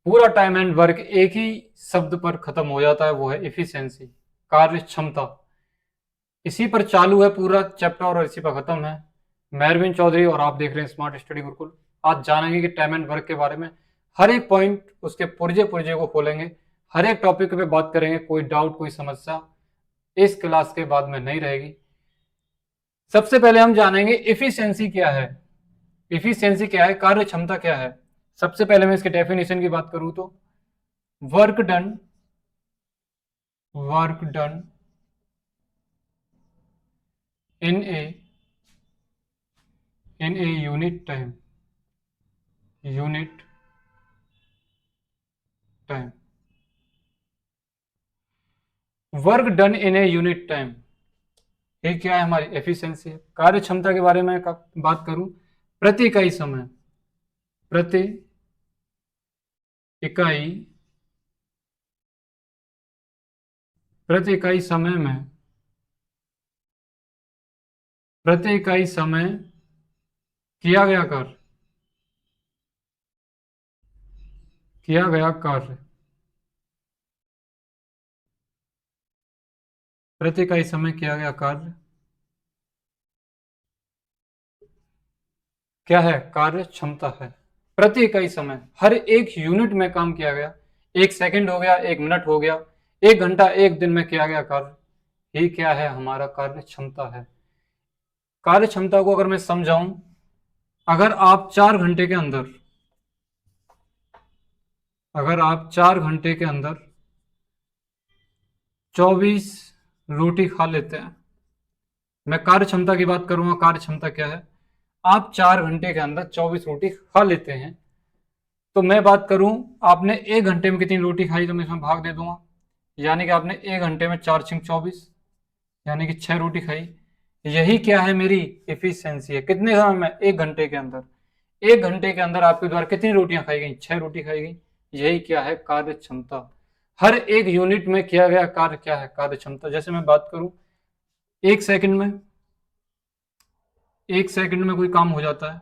पूरा time and work एक ही शब्द पर खत्म हो जाता है, वो है इफिशियंसी, कार्य क्षमता। इसी पर चालू है पूरा चैप्टर और इसी पर खत्म है। मैं अरविंद चौधरी और आप देख रहे हैं स्मार्ट स्टडी गुरुकुल। आज जानेंगे कि टाइम एंड वर्क के बारे में, हर एक पॉइंट उसके पुर्जे पुर्जे को खोलेंगे, हर एक टॉपिक पे बात करेंगे। कोई डाउट कोई समस्या इस क्लास के बाद में नहीं रहेगी। सबसे पहले हम जानेंगे इफिशियंसी क्या है। इफिशियंसी क्या है, कार्य क्षमता क्या है। सबसे पहले मैं इसके डेफिनेशन की बात करूं तो work done, work done in a unit time, unit time, work done in a unit time. ये क्या है, हमारी एफिशिएंसी है। कार्य क्षमता के बारे में बात करूं, प्रति इकाई समय, प्रति इकाई, प्रति इकाई समय में, प्रति इकाई समय किया गया कार्य, किया गया कार्य, प्रति इकाई समय किया गया कार्य क्या है, कार्य क्षमता है। प्रति इकाई समय, हर एक यूनिट में काम किया गया, एक सेकंड हो गया, एक मिनट हो गया, एक घंटा, एक दिन में किया गया कार्य, ये क्या है, हमारा कार्य क्षमता है। कार्य क्षमता को अगर मैं समझाऊं, अगर आप 4 घंटे के अंदर, अगर आप 4 घंटे के अंदर 24 रोटी खा लेते हैं, मैं कार्य क्षमता की बात करूंगा। कार्य क्षमता क्या है, आप 4 घंटे के अंदर 24 रोटी खा लेते हैं, तो मैं बात करूं आपने 1 घंटे में कितनी रोटी खाई, तो मैं इसमें भाग दे दूंगा। यानी कि आपने 1 घंटे में 4×6 = 24, यानी कि 6 रोटी खाई। यही क्या है, मेरी इफिशियंसी है। कितने समय में, 1 घंटे के अंदर। 1 घंटे के अंदर आपके द्वारा कितनी रोटियां खाई गई, 6 रोटी खाई गई। यही क्या है, कार्य क्षमता। हर एक यूनिट में किया गया कार्य क्या है, कार्य क्षमता। जैसे मैं बात करूं, 1 सेकंड में, 1 सेकंड में कोई काम हो जाता है,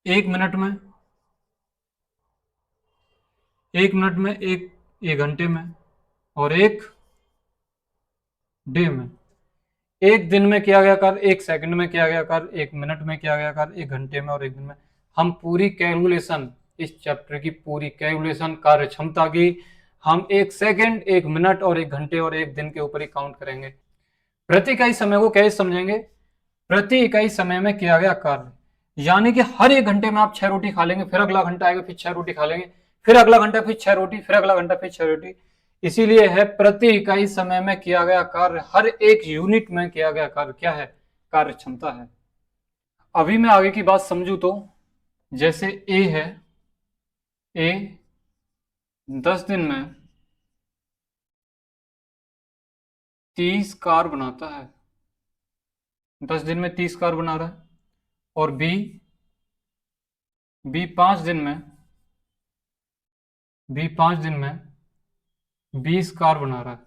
1 मिनट में, 1 मिनट में, एक घंटे में, और 1 डे में। एक दिन में किया गया कार्य, 1 सेकंड में किया गया कार्य, 1 मिनट में किया गया कार्य, 1 घंटे में और 1 दिन में। हम पूरी कैलकुलेशन, इस चैप्टर की पूरी कैलकुलेशन कार्य क्षमता की, हम 1 सेकंड, 1 मिनट और 1 घंटे और 1 दिन के ऊपर ही काउंट करेंगे। प्रति इकाई समय को कैसे समझेंगे, प्रति इकाई समय में किया गया कार्य। यानी कि हर 1 घंटे में आप 6 रोटी खा लेंगे, फिर अगला घंटा आएगा, फिर 6 रोटी खा लेंगे, फिर अगला घंटा, फिर 6 रोटी, फिर अगला घंटा, फिर 6 रोटी। इसीलिए है प्रति इकाई समय में किया गया कार्य, हर एक यूनिट में किया गया कार्य क्या है, कार्य क्षमता है। अभी मैं आगे की बात समझू तो, जैसे ए है, ए 10 दिन में 30 कार बनाता है, 10 दिन में 30 कार बना रहा है। और बी 5 दिन में, बी 5 दिन में 20 कार बना रहा है।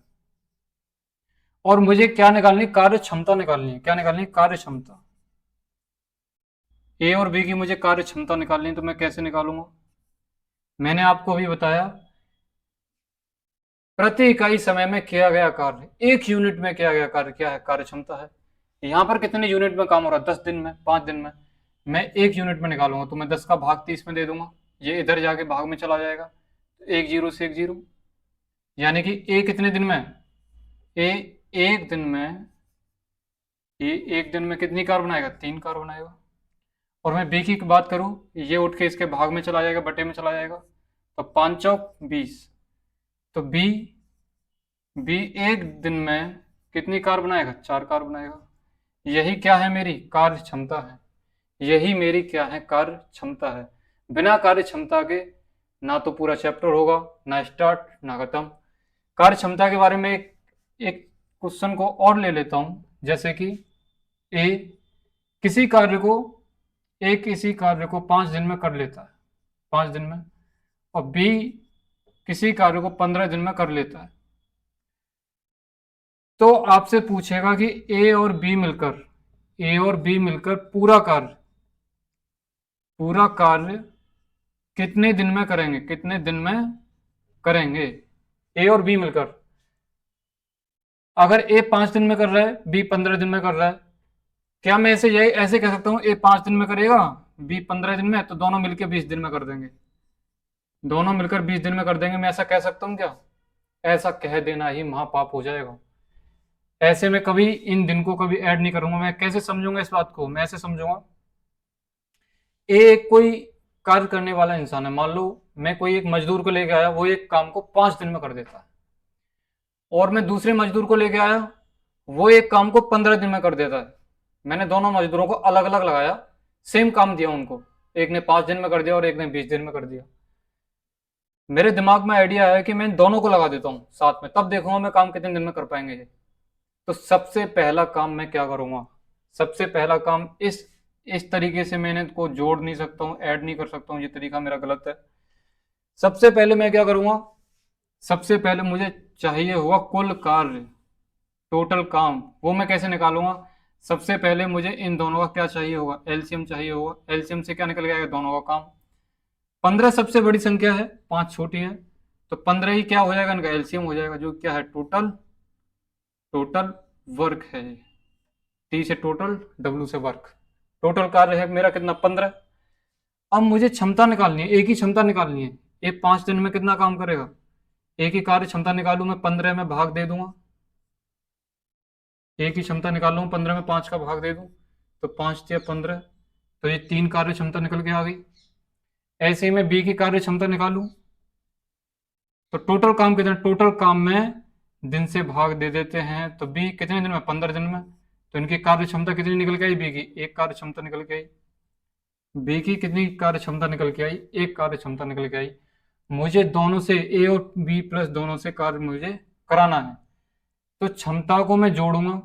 और मुझे क्या निकालनी, कार्य क्षमता निकालनी है। क्या निकालनी है, कार्य क्षमता। ए और बी की मुझे कार्य क्षमता निकालनी है, तो मैं कैसे निकालूंगा। मैंने आपको अभी बताया, प्रति इकाई समय में किया गया कार्य, एक यूनिट में किया गया कार्य क्या है, कार्य क्षमता है। यहां पर कितने यूनिट में काम हो रहा है, 10 दिन में, 5 दिन में। मैं 1 यूनिट में निकालूंगा, तो मैं 10 का भाग 30 में दे दूंगा, ये इधर जाके भाग में चला जाएगा, एक जीरो से एक जीरो। यानी कि ए कितने दिन में, ए एक दिन में, ये एक दिन में कितनी कार बनाएगा, 3 कार बनाएगा। और मैं बी की बात करूं, ये उठ के इसके भाग में चला जाएगा, बटे में चला जाएगा, तो 5×20। तो बी बी एक दिन में कितनी कार बनाएगा, 4 कार बनाएगा। यही क्या है, मेरी कार्य क्षमता है। यही मेरी क्या है, कार्य क्षमता है। बिना कार्य क्षमता के ना तो पूरा चैप्टर होगा, ना स्टार्ट ना खत्म। कार्य क्षमता के बारे में एक क्वेश्चन को और ले लेता हूं, जैसे कि ए किसी कार्य को, एक किसी कार्य को 5 दिन में कर लेता है, 5 दिन में। और बी किसी कार्य को 15 दिन में कर लेता है। तो आपसे पूछेगा कि ए और बी मिलकर, ए और बी मिलकर पूरा कार्य कितने दिन में करेंगे, कितने दिन में करेंगे ए और बी मिलकर। अगर ए 5 दिन में कर रहा है, बी 15 दिन में कर रहा है, क्या मैं ऐसे यही ऐसे कह सकता हूँ ए 5 दिन में करेगा, बी 15 दिन में, तो दोनों मिलकर 20 दिन में कर देंगे, दोनों मिलकर 20 दिन में कर देंगे, मैं ऐसा कह सकता हूँ क्या? ऐसा कह देना ही महापाप हो जाएगा। ऐसे में कभी इन दिन को कभी ऐड नहीं करूंगा। मैं कैसे समझूंगा इस बात को? मैं ऐसे समझूंगा, ए कोई कार्य करने वाला इंसान है, मान लो मैं कोई एक मजदूर को लेके आया, वो एक काम को 5 दिन में कर देता है, और मैं दूसरे मजदूर को लेके आया, वो एक काम को 15 दिन में कर देता है। मैंने दोनों मजदूरों को अलग अलग लगाया, सेम काम दिया उनको, एक ने 5 दिन में कर दिया और एक ने 20 दिन में कर दिया। मेरे दिमाग में आइडिया है कि मैं दोनों को लगा देता हूँ साथ में, तब देखूंगा मैं काम कितने दिन में कर पाएंगे ये। तो सबसे पहला काम मैं क्या करूंगा? सबसे पहला काम इस तरीके से मैं इनको जोड़ नहीं सकता हूँ, ऐड नहीं कर सकता हूँ, ये तरीका मेरा गलत है। सबसे पहले मैं क्या करूंगा? सबसे पहले मुझे चाहिए हुआ कुल कार्य, टोटल काम, वो मैं कैसे निकालूंगा? सबसे पहले मुझे इन दोनों का क्या चाहिए होगा? एलसीएम चाहिए होगा। एलसीएम से क्या निकल के आएगा? दोनों का काम। 15 सबसे बड़ी संख्या है, 5 छोटी है, तो 15 ही क्या हो जाएगा? इनका एलसीएम हो जाएगा, जो क्या है? टोटल, टोटल वर्क है। टी से टोटल, डब्ल्यू से वर्क। टोटल कार्य है मेरा कितना? 15। अब मुझे क्षमता निकालनी है, एक ही क्षमता निकालनी है। ये 5 दिन में कितना काम करेगा? एक ही कार्य क्षमता निकालू मैं, 15 में भाग दे दूंगा। एक ही क्षमता निकालू, 15 में 5 का भाग दे दूं, तो 5 या 15, तो ये 3 कार्य क्षमता निकल के आ गई। ऐसे ही मैं बी की कार्य क्षमता निकालू, तो टोटल काम कितना? टोटल काम में दिन से भाग दे देते हैं, तो बी कितने दिन में? 15 दिन में। तो इनकी कार्य क्षमता कितनी निकल के आई? बी की एक कार्य क्षमता निकल के आई। बी की कितनी कार्य क्षमता निकल के आई? एक कार्य क्षमता निकल के आई। मुझे दोनों से, ए और बी प्लस दोनों से कार्य मुझे कराना है, तो क्षमता को मैं जोड़ूंगा,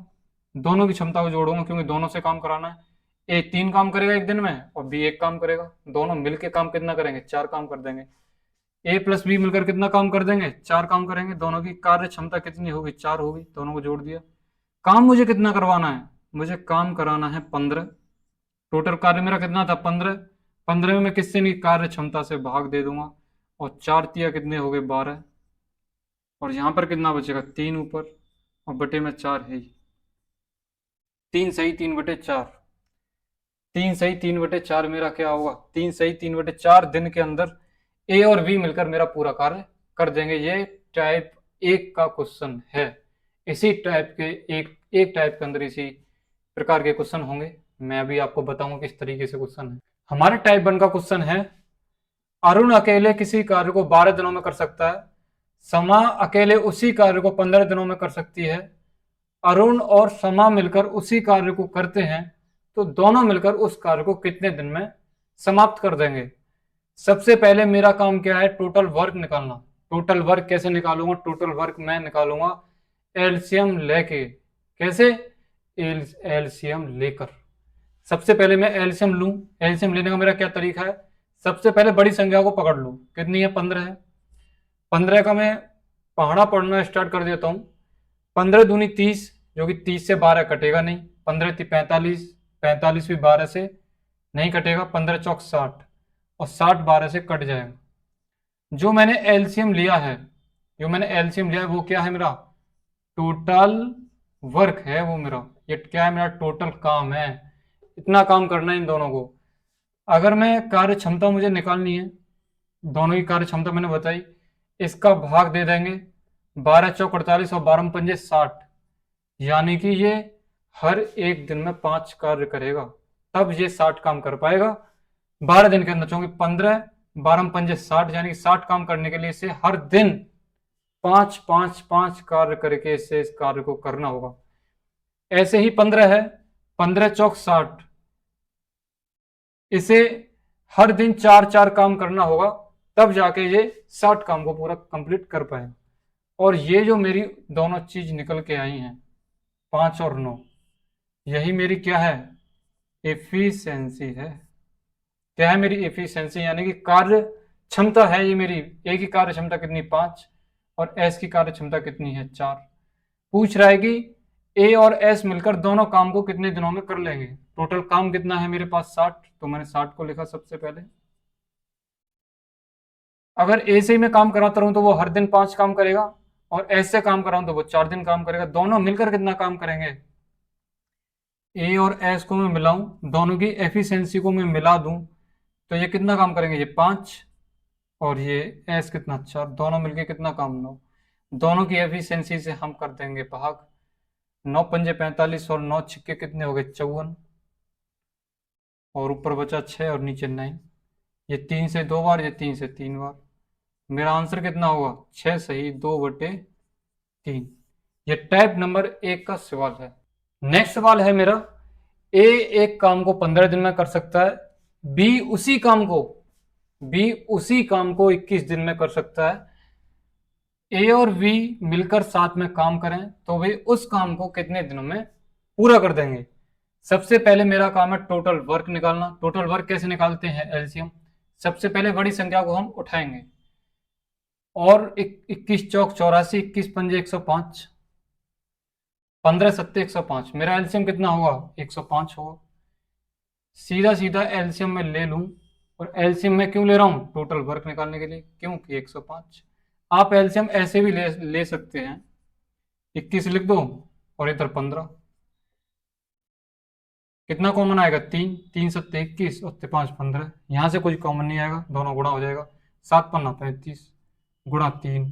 दोनों की क्षमता को जोड़ूंगा, क्योंकि दोनों से काम कराना है। ए 3 काम करेगा एक दिन में और बी 1 काम करेगा, दोनों मिलके काम कितना करेंगे? 4 काम कर देंगे। ए प्लस बी मिलकर कितना काम कर देंगे? 4 काम करेंगे। दोनों की कार्य क्षमता कितनी होगी? 4 होगी, दोनों को जोड़ दिया। काम मुझे कितना करवाना है? मुझे काम कराना है 15। टोटल कार्य मेरा कितना था? 15। 15 में मैं किससे नहीं कार्य क्षमता से भाग दे दूंगा, और 4 तिया कितने हो गए? 12। और यहाँ पर कितना बचेगा? 3 ऊपर, और बटे में 4 है ही। 3 सही 3/4। 3 सही 3/4 मेरा क्या होगा? 3 सही 3/4 दिन के अंदर ए और बी मिलकर मेरा पूरा कार्य कर देंगे। ये टाइप 1 का क्वेश्चन है। इसी टाइप के एक टाइप के अंदर इसी प्रकार के क्वेश्चन होंगे। मैं अभी आपको बताऊंगा किस तरीके से क्वेश्चन है। हमारे टाइप 1 का क्वेश्चन है, अरुण अकेले किसी कार्य को 12 दिनों में कर सकता है, समा अकेले उसी कार्य को 15 दिनों में कर सकती है। अरुण और समा मिलकर उसी कार्य को करते हैं, तो दोनों मिलकर उस कार्य को कितने दिन में समाप्त कर देंगे? सबसे पहले मेरा काम क्या है? टोटल वर्क निकालना। टोटल वर्क कैसे निकालूंगा? टोटल वर्क मैं निकालूंगा एलसीएम लेके। कैसे? एलसीएम लेकर। सबसे पहले मैं एलसीएम लूं। एलसीएम लेने का मेरा क्या तरीका है? सबसे पहले बड़ी संख्या को पकड़ लूं, कितनी है? 15 है। 15 का मैं पहाड़ा पढ़ना स्टार्ट कर देता हूं। 15 दूनी 30, जो कि 30 से 12 कटेगा नहीं। 15 45, 45 भी 12 से नहीं कटेगा। 15 चौक 60, और 60 12 से कट जाएगा। जो मैंने एलसीएम लिया है, वो क्या है? मेरा टोटल वर्क है वो मेरा। ये क्या है? मेरा टोटल काम है। इतना काम करना है इन दोनों को। अगर मैं कार्य क्षमता मुझे निकालनी है, दोनों की कार्य क्षमता मैंने बताई, इसका भाग दे देंगे। 12 चौक 48 और 12 पंजे 60, यानी कि ये हर एक दिन में 5 कार्य करेगा, तब ये 60 काम कर पाएगा 12 दिन के अंदर। चूंकि 15 12 पंजे 60, यानी कि 60 काम करने के लिए इसे हर दिन 5 5 5 कार्य करके इसे इस कार्य को करना होगा। ऐसे ही 15 है, 15 चौक 60, इसे हर दिन 4 4 काम करना होगा, तब जाके ये 60 काम को पूरा कंप्लीट कर पाएगा। और ये जो मेरी दोनों चीज निकल के आई हैं, 5 और 9, यही मेरी क्या है? एफिशिएंसी है। क्या है मेरी एफिशिएंसी? यानी कि कार्य क्षमता है ये मेरी। ए की कार्य क्षमता कितनी? 5, और एस की कार्य क्षमता कितनी है? 4। पूछ रहा है कि ए और एस मिलकर दोनों काम को कितने दिनों में कर लेंगे। टोटल काम कितना है मेरे पास? 60, तो मैंने 60 को लिखा सबसे पहले। अगर ऐसे ही मैं काम कराता रहूं तो वो हर दिन 5 काम करेगा, और ऐसे काम कराऊं तो वो 4 दिन काम करेगा। दोनों मिलकर कितना काम करेंगे? ए और एस को मैं मिलाऊं, दोनों की एफिशिएंसी को मैं मिला दूं, तो ये कितना काम करेंगे? ये 5, और ये एस कितना? 4। दोनों मिलके कितना काम? 9। दोनों की एफिशिएंसी से हम कर देंगे भाग। 9 पंजे 45, और 9 छिक्के कितने हो गए? 54, और ऊपर बचा 6 और नीचे 9। ये 3 से 2 बार, ये 3 से 3 बार। मेरा आंसर कितना होगा? 6 सही 2/3। ये टाइप नंबर 1 का सवाल है। नेक्स्ट सवाल है मेरा, ए एक काम को 15 दिन में कर सकता है, बी उसी काम को बी उसी काम को 21 दिन में कर सकता है। ए और बी मिलकर साथ में काम करें तो वे उस काम को कितने दिनों में पूरा कर देंगे? सबसे पहले मेरा काम है टोटल वर्क निकालना। टोटल वर्क कैसे निकालते हैं? एलसीएम। सबसे पहले बड़ी संख्या को हम उठाएंगे, और 21 चौक 84, 21 पंजे 105, 15 सत्ते 105। मेरा एलसीएम कितना होगा? 105 होगा। सीधा सीधा एलसीएम में ले लूं, और एलसीएम में क्यों ले रहा हूं? टोटल वर्क निकालने के लिए, क्योंकि 105। आप एलसीएम ऐसे भी ले सकते हैं, 21 लिख दो और इधर 15। कितना कॉमन आएगा? 3। 3 सत्ते 21 और 5 15। यहां से कुछ कॉमन नहीं आएगा, दोनों गुणा हो जाएगा। 7 पन्ना 35 गुणा 3,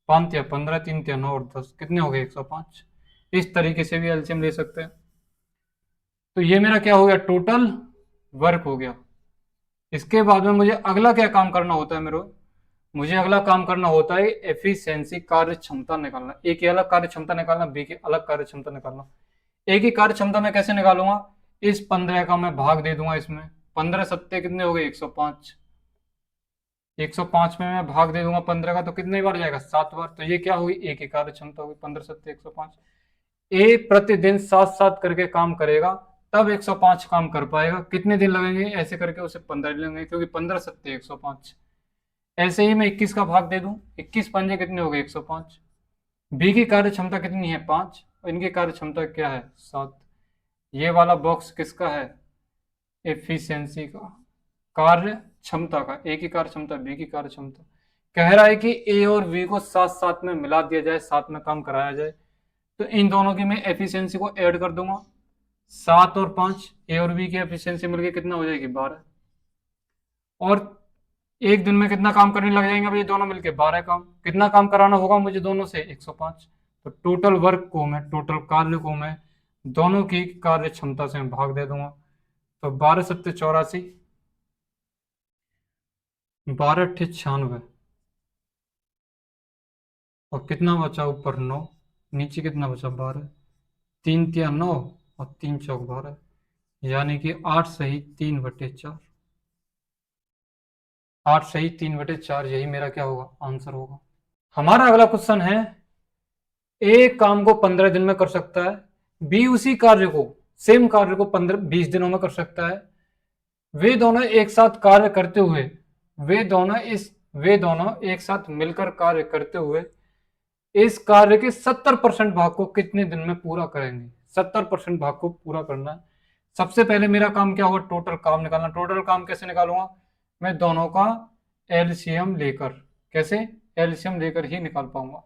5 तिया 15, 3 तिया 9 और 10, कितने हो गए? 105। इस तरीके से भी एलसीएम ले सकते हैं। तो ये मेरा क्या हो गया? टोटल वर्क हो गया। इसके बाद में मुझे अगला क्या काम करना होता है? मुझे अगला काम करना होता है एफिशिएंसी, कार्य क्षमता निकालना। ए की अलग कार्य क्षमता निकालना, बी की अलग कार्य क्षमता निकालना। ए की कार्य क्षमता मैं कैसे निकालूंगा? इस 15 का मैं भाग दे दूंगा इसमें। 15 सत्ते कितने हो गए? 105। 105 में मैं भाग दे दूंगा 15 का, तो कितने बार जाएगा? 7 बार। तो ये क्या होगी? ए की कार्य क्षमता होगी 15 सत्ते 105। ए प्रतिदिन 7-7 करके काम करेगा, तब 105 काम कर पाएगा। कितने दिन लगेंगे? ऐसे करके उसे 15 दिन लगेंगे, क्योंकि 15 सत्ते 105। ऐसे ही मैं 21 का भाग दे दूं, 21 पंजे कितने हो गए? 105। बी की कार्य क्षमता कितनी है? 5, और इनकी कार्य क्षमता क्या है? 7। ये वाला बॉक्स किसका है? एफिशिएंसी का, कार्य क्षमता का। ए की कार्य क्षमता, बी की कार्य क्षमता। कह रहा है कि ए और बी को साथ साथ में मिला दिया जाए, साथ में काम कराया जाए, तो इन दोनों की मैं एफिशिएंसी को ऐड कर दूंगा। 7 और 5, ए और बी की एफिशिएंसी मिलकर कितना हो जाएगी? 12। और एक दिन में कितना काम करने लग जाएंगे अब ये दोनों मिलके? 12 काम। कितना काम कराना होगा मुझे दोनों से? 105। तो टोटल कार्य को मैं दोनों की कार्य क्षमता से भाग दे दूंगा। तो 12 सत्ते 84, 12 अट्ठे 96, और कितना बचा ऊपर? 9। नीचे कितना बचा? 12। 3 तिया 9 और 3 चौक 12, यानी कि 8 सही 3/4। 8 सही 3/4, यही मेरा क्या होगा? आंसर होगा। हमारा अगला क्वेश्चन है, ए काम को 15 दिन में कर सकता है, बी उसी कार्य को, सेम कार्य को 15-20 दिनों में कर सकता है। वे दोनों एक साथ कार्य करते हुए वे दोनों एक साथ मिलकर कार्य करते हुए इस कार्य के 70% भाग को कितने दिन में पूरा करेंगे? 70% भाग को पूरा करना है। सबसे पहले मेरा काम क्या होगा? टोटल काम निकालना। टोटल काम कैसे निकालूंगा? मैं दोनों का एलसीएम लेकर। कैसे? एलसीएम लेकर ही निकाल पाऊंगा।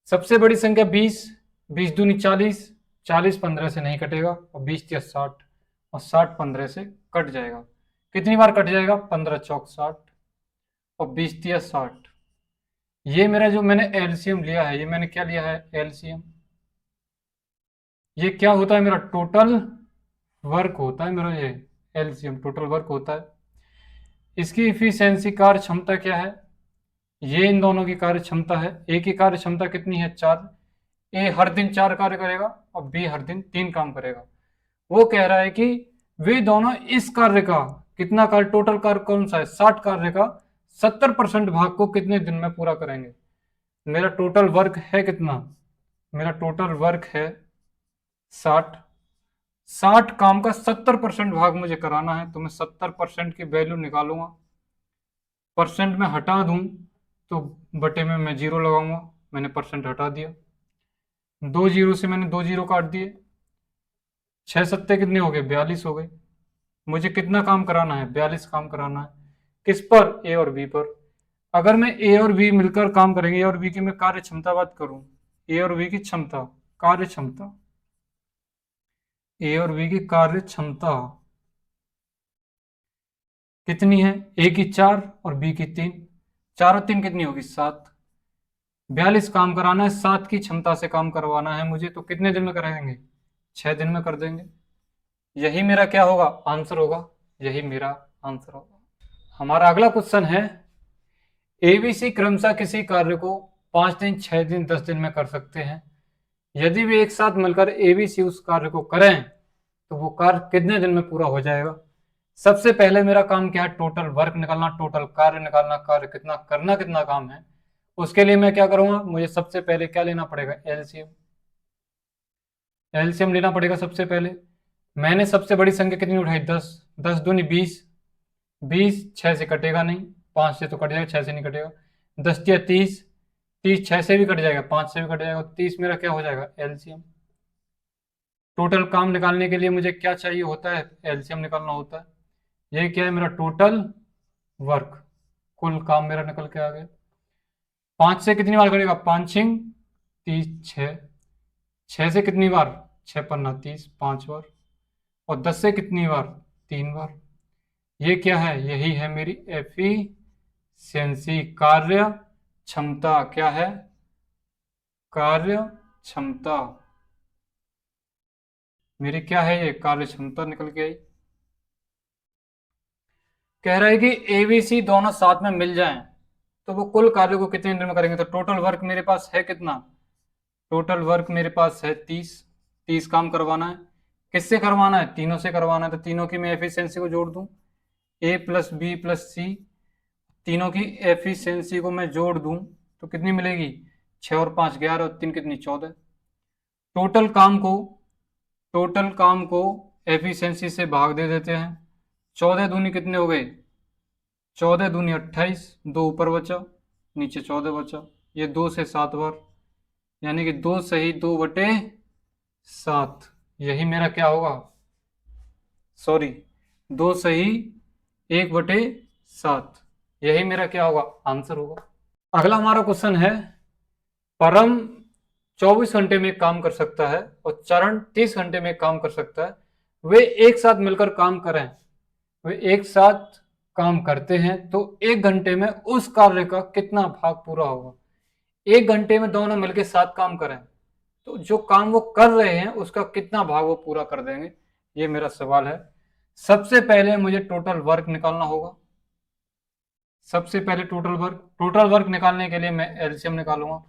सबसे बड़ी संख्या 20, 20 दूनी 40, 40 15 से नहीं कटेगा, और 20 या 60, और 60 15 से कट जाएगा। कितनी बार कट जाएगा? 15 चौक 60, और 20 या 60। ये मेरा जो मैंने एलसीएम लिया है, ये मैंने क्या लिया है? एलसीएम। ये क्या होता है? मेरा टोटल वर्क होता है मेरा, ये एलसीएम टोटल वर्क होता है। इसकी इफिशियंसी, कार्य क्षमता क्या है? ये इन दोनों की कार्य क्षमता है। ए की कार्य क्षमता कितनी है? 4। ए हर दिन 4 कार्य करेगा, और बी हर दिन 3 काम करेगा। वो कह रहा है कि वे दोनों इस कार्य का, कितना कार्य, टोटल कार्य कौन सा है? 60 कार्य का 70% भाग को कितने दिन में पूरा करेंगे? मेरा टोटल वर्क है कितना? मेरा टोटल वर्क है 60। 60 काम का 70% भाग मुझे कराना है, तो मैं 70% की वैल्यू निकालूंगा। परसेंट में हटा दूं तो बटे में मैं 0 लगाऊंगा। मैंने परसेंट हटा दिया, 2 जीरो से मैंने 2 जीरो काट दिए। 6 सत्ते कितने हो गए? 42 हो गए। मुझे कितना काम कराना है? 42 काम कराना है। किस पर? ए और बी पर। अगर मैं ए और बी मिलकर काम करेंगे, ए और बी की मैं कार्य क्षमता बात करूं, ए और बी की क्षमता, कार्य क्षमता, ए और बी की कार्य क्षमता कितनी है? ए की 4 और बी की 3, 4 और 3 कितनी होगी? 7। 42 काम कराना है, 7 की क्षमता से काम करवाना है मुझे, तो कितने दिन में कराएंगे? 6 दिन में कर देंगे। यही मेरा क्या होगा? आंसर होगा। यही मेरा आंसर होगा। हमारा अगला क्वेश्चन है, एबीसी क्रमशः किसी कार्य को 5 दिन, 6 दिन, 10 दिन में कर सकते हैं। यदि वे एक साथ मिलकर एबीसी उस कार्य को करें तो वो कार्य कितने दिन में पूरा हो जाएगा? सबसे पहले मेरा काम क्या है? टोटल वर्क निकालना, टोटल कार्य निकालना, कार्य कितना करना, कितना काम है। उसके लिए मैं क्या करूंगा? मुझे सबसे पहले क्या लेना पड़ेगा? एलसीएम। एलसीएम लेना पड़ेगा सबसे पहले। मैंने सबसे बड़ी संख्या कितनी उठाई? 10। 10 दूनी 20, 20 6 से कटेगा नहीं, 5 से तो कट जाएगा, 6 से नहीं कटेगा। 10 या 30, 30 6 से भी कट जाएगा, 5 से भी कट जाएगा, 30 मेरा क्या हो जाएगा? एलसीएम। टोटल काम निकालने के लिए मुझे क्या चाहिए होता है? एलसीएम निकालना होता है। ये क्या है? मेरा टोटल वर्क, कुल काम मेरा निकल के आ गया। 5 से कितनी बार कटेगा? 5 छिंग 30, 6। 6 से कितनी बार? 6 पन्ना 30, 5 बार। और 10 से कितनी बार? 3 बार। ये क्या है? यही है मेरी एफिशिएंसी, कार्य क्षमता। क्या है? कार्य क्षमता। मेरी क्या है? ये कार्य क्षमता निकल के आई। कह रहा है कि एबीसी दोनों साथ में मिल जाएं तो वो कुल कार्य को कितने दिन में करेंगे? तो टोटल वर्क मेरे पास है कितना? टोटल वर्क मेरे पास है 30। 30 काम करवाना है। किससे करवाना है? तीनों से करवाना है। तो तीनों की मैं एफिशिएंसी को जोड़ दूं, ए प्लस बी प्लस सी, तीनों की एफिशिएंसी को मैं जोड़ दूं तो कितनी मिलेगी? 6 और 5 11 और 3 कितनी? 14। टोटल काम को, टोटल काम को एफिशिएंसी से भाग दे देते हैं। 14 दूनी कितने हो गए? 14 दूनी 28, 2 ऊपर बचा, नीचे 14 बचा। ये 2 से 7 बार, यानी कि 2 सही 2/7। यही मेरा क्या होगा? सॉरी, 2 सही 1/7। यही मेरा क्या होगा? आंसर होगा। अगला हमारा क्वेश्चन है, परम 24 घंटे में काम कर सकता है और चरण 30 घंटे में काम कर सकता है। वे एक साथ मिलकर काम करें, वे एक साथ काम करते हैं तो 1 घंटे में उस कार्य का कितना भाग पूरा होगा? 1 घंटे में दोनों मिलकर साथ काम करें तो जो काम वो कर रहे हैं उसका कितना भाग वो पूरा कर देंगे? ये मेरा सवाल है। सबसे पहले मुझे टोटल वर्क निकालना होगा। सबसे पहले टोटल वर्क निकालने के लिए मैं एलसीएम निकालूंगा।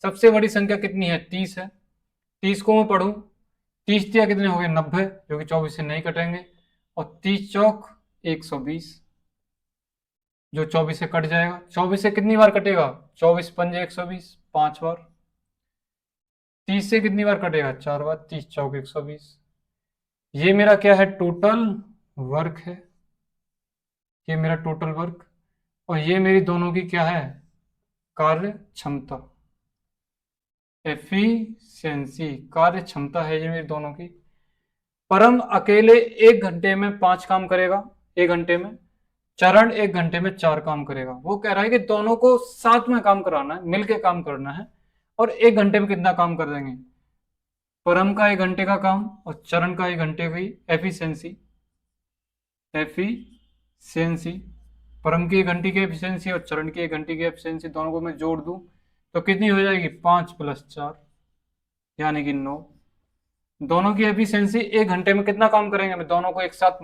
सबसे बड़ी संख्या कितनी है? 30 है। 30 को मैं पढ़ूं, 30 दिया कितने हो गए? 90, जो कि 24 से नहीं कटेंगे। और 30 चौक 120, जो 24 से कट जाएगा। 24 से कितनी बार कटेगा? 24 पंजे 120, 5 बार। 30 से कितनी बार कटेगा? 4 बार। 30 चौक 120। ये मेरा क्या है? टोटल वर्क है। ये मेरा टोटल वर्क, और ये मेरी दोनों की क्या है? कार्य क्षमता, एफिशिएंसी, कार्य क्षमता है ये मेरी दोनों की। परम अकेले 1 घंटे में 5 काम करेगा, 1 घंटे में। चरण 1 घंटे में 4 काम करेगा। वो कह रहा है कि दोनों को साथ में काम कराना है, मिलके काम करना है, और 1 घंटे में कितना काम कर देंगे? परम का 1 घंटे का काम और चरण का 1 घंटे की एफिशिएंसी, एफिशिएंसी, परम की 1 घंटे की एफिशिएंसी और चरण की 1 घंटे की एफिशिएंसी, दोनों को मैं जोड़ दूं तो कितनी हो जाएगी? 5 + 4, यानी कि 9। दोनों की एफिशिएंसी 1 घंटे में कितना काम करेंगे? मैं दोनों को एक साथ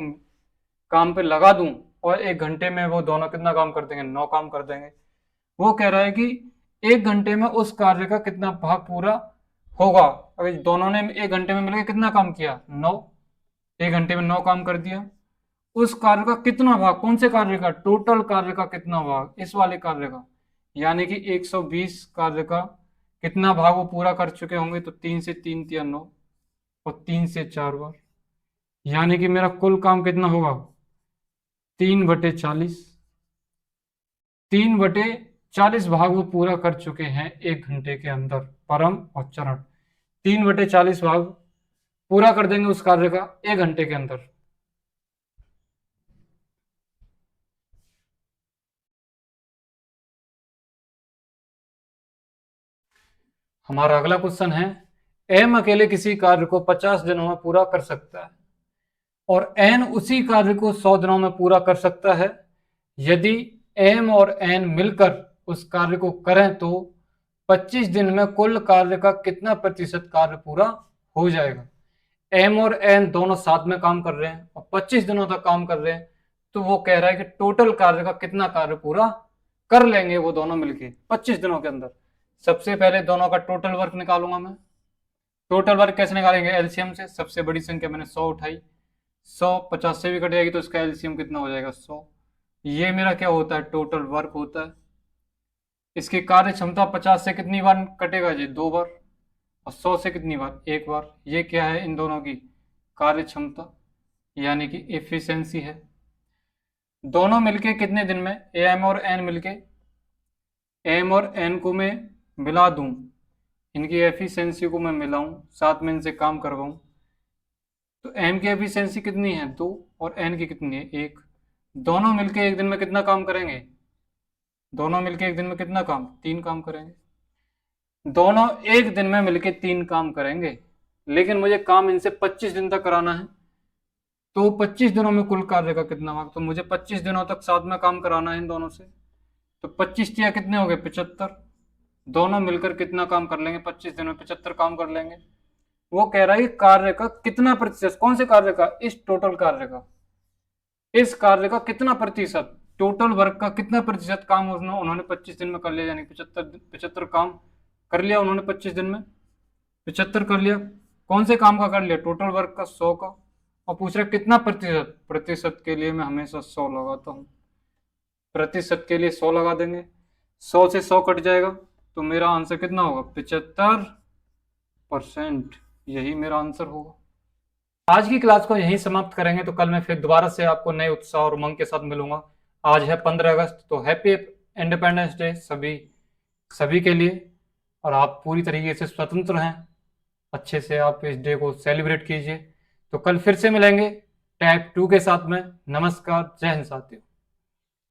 काम पे लगा दूं और 1 घंटे में वो दोनों कितना काम कर देंगे? 9 काम कर देंगे। वो कह रहा है कि 1 घंटे में उस कार्य का कितना भाग पूरा होगा? अगर दोनों ने 1 घंटे में मिलकर कितना काम किया? 9। 1 घंटे में 9 काम कर दिया। उस कार्य का कितना भाग? कौन से कार्य का? टोटल कार्य का कितना भाग? इस वाले कार्य का, यानी कि 120 कार्य का कितना भाग वो पूरा कर चुके होंगे? तो 3 से 3 तिया 9 और 3 से 4 बार, यानी कि मेरा कुल काम कितना होगा? 3/40। 3/40 भाग वो पूरा कर चुके हैं 1 घंटे के अंदर, परम और चरण। 3/40 भाग पूरा कर देंगे उस कार्य का 1 घंटे के अंदर। हमारा अगला क्वेश्चन है, एम अकेले किसी कार्य को 50 दिनों में पूरा कर सकता है और एन उसी कार्य को 100 दिनों में पूरा कर सकता है। यदि एम और एन मिलकर उस कार्य को करें तो 25 दिन में कुल कार्य का कितना प्रतिशत कार्य पूरा हो जाएगा। एम और एन दोनों साथ में काम कर रहे हैं और 25 दिनों तक काम कर रहे हैं, तो वो कह रहा है कि टोटल कार्य का कितना कार्य पूरा कर लेंगे वो दोनों मिलके 25 दिनों के अंदर। सबसे पहले दोनों का टोटल वर्क निकालूंगा मैं। टोटल वर्क कैसे निकालेंगे, एलसीएम से। सबसे बड़ी संख्या मैंने 100 उठाई, 100 50 से भी कट जाएगी तो इसका एलसीएम कितना हो जाएगा, 100। ये मेरा क्या होता है, टोटल वर्क होता है। इसकी कार्य क्षमता 50 से कितनी बार कटेगा जी, 2 बार, और 100 से कितनी बार, 1 बार। ये क्या है, इन दोनों की कार्य क्षमता यानी कि एफिशिएंसी है। दोनों मिलके कितने दिन में, एम और एन मिलके, एम और एन को मैं मिला दूं, इनकी एफिशिएंसी को मैं मिलाऊं, साथ में इनसे काम करवाऊं, तो एम की एफिशिएंसी कितनी है, 2, और एन की कितनी है, 1। दोनों मिलके एक दिन में कितना काम करेंगे, दोनों मिलके एक दिन में कितना काम, 3 काम करेंगे। दोनों एक दिन में मिलके 3 काम करेंगे, लेकिन मुझे काम इनसे 25 दिन तक कराना है, तो 25 दिनों में कुल कार्य का कितना भाग, तो मुझे 25 दिनों तक साथ में काम कराना है इन दोनों से। तो 25 या कितने हो गए, 75। दोनों मिलकर कितना काम कर लेंगे, 25 दिन में 75 काम कर लेंगे। वो कह रहा है कि कार्य का कितना प्रतिशत, कौन से कार्य का, इस टोटल कार्य का, इस कार्य का कितना प्रतिशत, टोटल वर्क का कितना प्रतिशत काम उन्होंने 25 दिन में कर लिया, यानी 75 काम कर लिया उन्होंने 25 दिन में, 75 कर लिया। कौन से काम का कर लिया, टोटल वर्क का, 100 का। और पूछ रहा कितना प्रतिशत, प्रतिशत के लिए मैं हमेशा 100 लगाता हूँ, प्रतिशत के लिए 100 लगा देंगे, 100 से 100 कट जाएगा तो मेरा आंसर कितना होगा, 75%। यही मेरा आंसर होगा। आज की क्लास को यहीं समाप्त करेंगे, तो कल मैं फिर दोबारा से आपको नए उत्साह और उमंग के साथ मिलूंगा। आज है 15 अगस्त, तो हैप्पी इंडिपेंडेंस डे सभी सभी के लिए, और आप पूरी तरीके से स्वतंत्र हैं। अच्छे से आप इस डे को सेलिब्रेट कीजिए। तो कल फिर से मिलेंगे टाइप 2 के साथ में। नमस्कार, जय हिंद साथियों।